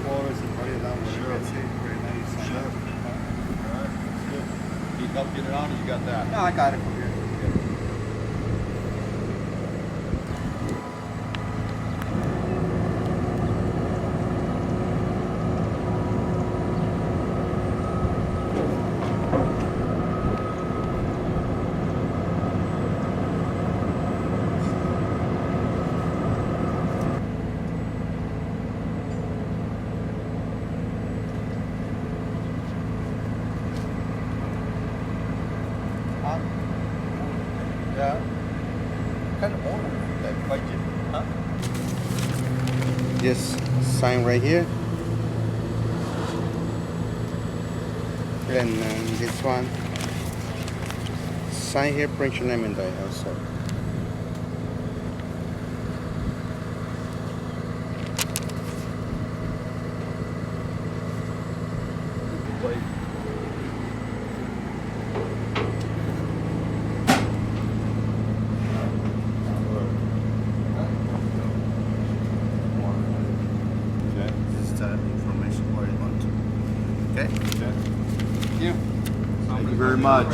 photos and write it down. Sure. That's it. Very nice. Sure. All right, that's good. Need help getting it on, or you got that? No, I got it from here. Yeah. Kind of old that budget, huh? Just sign right here. And this one. Sign here, print your name and die also. Wait. Okay. This is the information where you want to. Okay? Okay. Thank you. Thank you very much.